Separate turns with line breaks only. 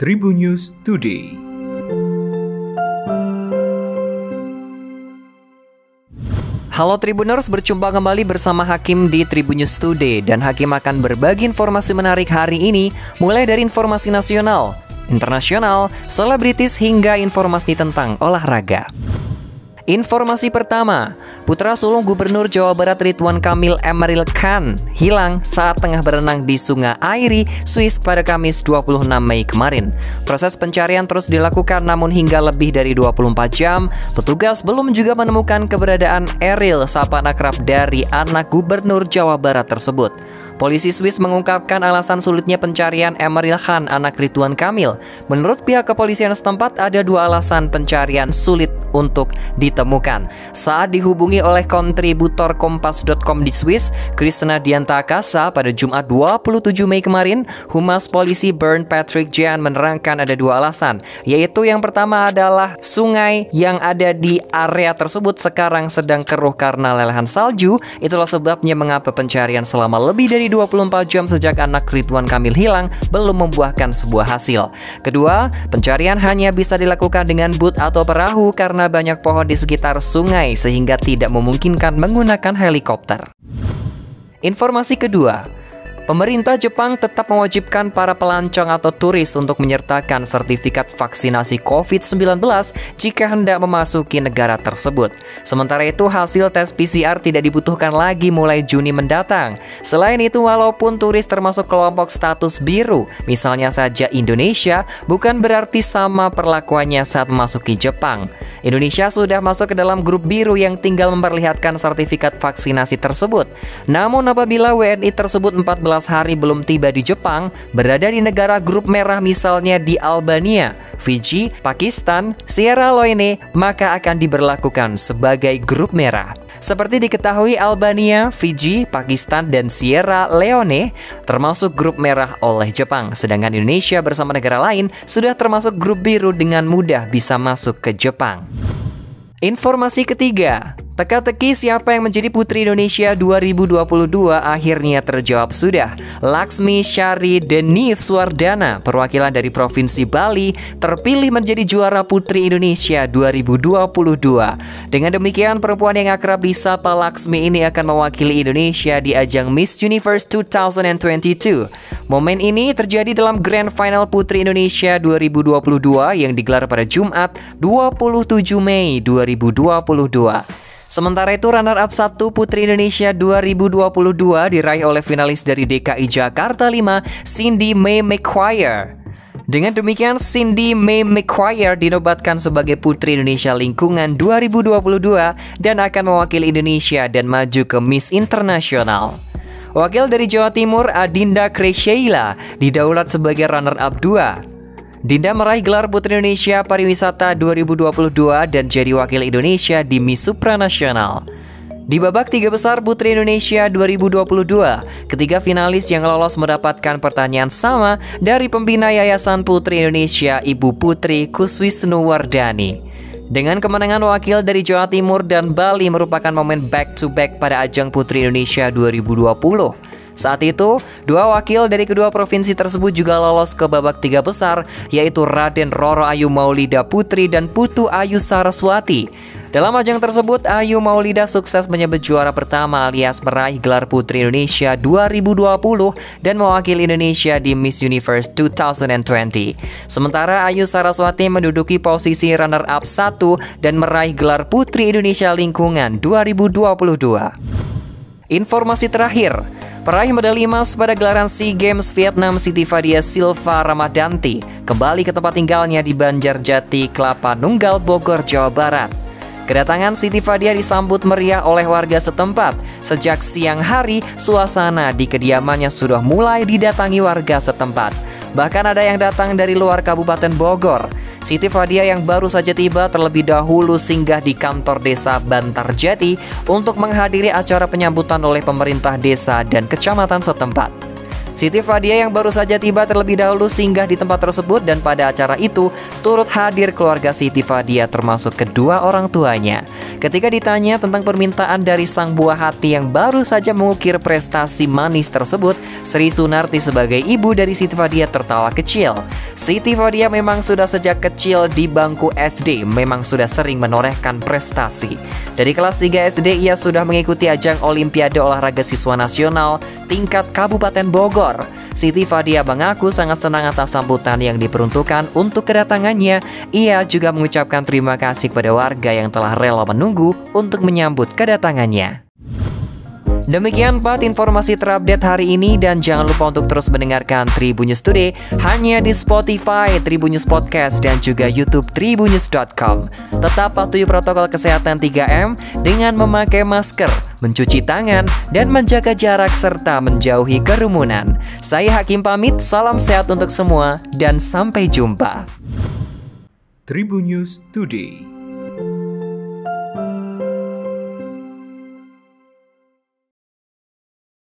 Tribun News Today.
Halo Tribuners, berjumpa kembali bersama Hakim di Tribun News Today. Dan Hakim akan berbagi informasi menarik hari ini, mulai dari informasi nasional, internasional, selebritis hingga informasi tentang olahraga. Informasi pertama, putra sulung Gubernur Jawa Barat Ridwan Kamil Emeril Khan hilang saat tengah berenang di Sungai Airi, Swiss pada Kamis 26 Mei kemarin. Proses pencarian terus dilakukan, namun hingga lebih dari 24 jam, petugas belum juga menemukan keberadaan Eril, sapaan akrab dari anak Gubernur Jawa Barat tersebut. Polisi Swiss mengungkapkan alasan sulitnya pencarian Emeril Khan, anak Ridwan Kamil. Menurut pihak kepolisian setempat, ada dua alasan pencarian sulit untuk ditemukan. Saat dihubungi oleh kontributor Kompas.com di Swiss, Krishna Dianta Akasa, pada Jumat 27 Mei kemarin, Humas Polisi Bernd Patrick Jean menerangkan ada dua alasan, yaitu yang pertama adalah sungai yang ada di area tersebut sekarang sedang keruh karena lelehan salju. Itulah sebabnya mengapa pencarian selama lebih dari 24 jam sejak anak Ridwan Kamil hilang belum membuahkan sebuah hasil. Kedua, pencarian hanya bisa dilakukan dengan boot atau perahu karena banyak pohon di sekitar sungai sehingga tidak memungkinkan menggunakan helikopter. Informasi kedua, pemerintah Jepang tetap mewajibkan para pelancong atau turis untuk menyertakan sertifikat vaksinasi COVID-19 jika hendak memasuki negara tersebut. Sementara itu, hasil tes PCR tidak dibutuhkan lagi mulai Juni mendatang. Selain itu, walaupun turis termasuk kelompok status biru, misalnya saja Indonesia, bukan berarti sama perlakuannya saat memasuki Jepang. Indonesia sudah masuk ke dalam grup biru yang tinggal memperlihatkan sertifikat vaksinasi tersebut. Namun apabila WNI tersebut 14 hari belum tiba di Jepang, berada di negara grup merah misalnya di Albania, Fiji, Pakistan, Sierra Leone, maka akan diberlakukan sebagai grup merah. Seperti diketahui, Albania, Fiji, Pakistan, dan Sierra Leone termasuk grup merah oleh Jepang, sedangkan Indonesia bersama negara lain sudah termasuk grup biru dengan mudah bisa masuk ke Jepang. Informasi ketiga, teka-teki siapa yang menjadi Putri Indonesia 2022 akhirnya terjawab sudah. Laksmi Syari Denif Suwardana, perwakilan dari Provinsi Bali, terpilih menjadi juara Putri Indonesia 2022. Dengan demikian, perempuan yang akrab disapa Laksmi ini akan mewakili Indonesia di ajang Miss Universe 2022. Momen ini terjadi dalam Grand Final Putri Indonesia 2022 yang digelar pada Jumat 27 Mei 2022. Sementara itu, runner-up 1 Putri Indonesia 2022 diraih oleh finalis dari DKI Jakarta 5, Cindy May McQuire. Dengan demikian, Cindy May McQuire dinobatkan sebagai Putri Indonesia Lingkungan 2022 dan akan mewakili Indonesia dan maju ke Miss Internasional. Wakil dari Jawa Timur, Adinda Kresheila, didaulat sebagai runner-up 2. Dinda meraih gelar Putri Indonesia Pariwisata 2022 dan jadi wakil Indonesia di Miss Supranasional. Di babak 3 besar Putri Indonesia 2022, ketiga finalis yang lolos mendapatkan pertanyaan sama dari pembina Yayasan Putri Indonesia, Ibu Putri Kuswisnuwardani. Dengan kemenangan wakil dari Jawa Timur dan Bali merupakan momen back-to-back pada ajang Putri Indonesia 2020. Saat itu, dua wakil dari kedua provinsi tersebut juga lolos ke babak 3 besar, yaitu Raden Roro Ayu Maulida Putri dan Putu Ayu Saraswati. Dalam ajang tersebut, Ayu Maulida sukses menyabet juara pertama alias meraih gelar Putri Indonesia 2020 dan mewakili Indonesia di Miss Universe 2020. Sementara Ayu Saraswati menduduki posisi runner-up 1 dan meraih gelar Putri Indonesia Lingkungan 2022. Informasi terakhir, peraih medali emas pada gelaran SEA Games Vietnam Siti Fadia Silva Ramadanti kembali ke tempat tinggalnya di Banjarjati, Kelapa Nunggal, Bogor, Jawa Barat. Kedatangan Siti Fadia disambut meriah oleh warga setempat. Sejak siang hari, suasana di kediamannya sudah mulai didatangi warga setempat. Bahkan ada yang datang dari luar Kabupaten Bogor. Siti Fadia yang baru saja tiba terlebih dahulu singgah di kantor desa Bantarjati untuk menghadiri acara penyambutan oleh pemerintah desa dan kecamatan setempat. Siti Fadia yang baru saja tiba terlebih dahulu singgah di tempat tersebut dan pada acara itu turut hadir keluarga Siti Fadia termasuk kedua orang tuanya. Ketika ditanya tentang permintaan dari sang buah hati yang baru saja mengukir prestasi manis tersebut, Sri Sunarti sebagai ibu dari Siti Fadia tertawa kecil. Siti Fadia memang sudah sejak kecil di bangku SD memang sudah sering menorehkan prestasi. Dari kelas 3 SD ia sudah mengikuti ajang Olimpiade Olahraga Siswa Nasional tingkat Kabupaten Bogor. Siti Fadia mengaku sangat senang atas sambutan yang diperuntukkan untuk kedatangannya. Ia juga mengucapkan terima kasih kepada warga yang telah rela menunggu untuk menyambut kedatangannya. Demikian 4 informasi terupdate hari ini dan jangan lupa untuk terus mendengarkan Tribun News Today hanya di Spotify, Tribun News Podcast dan juga YouTube tribunnews.com. Tetap patuhi protokol kesehatan 3M dengan memakai masker, mencuci tangan, dan menjaga jarak serta menjauhi kerumunan. Saya Hakim pamit, salam sehat untuk semua dan sampai jumpa.
Tribun News Today.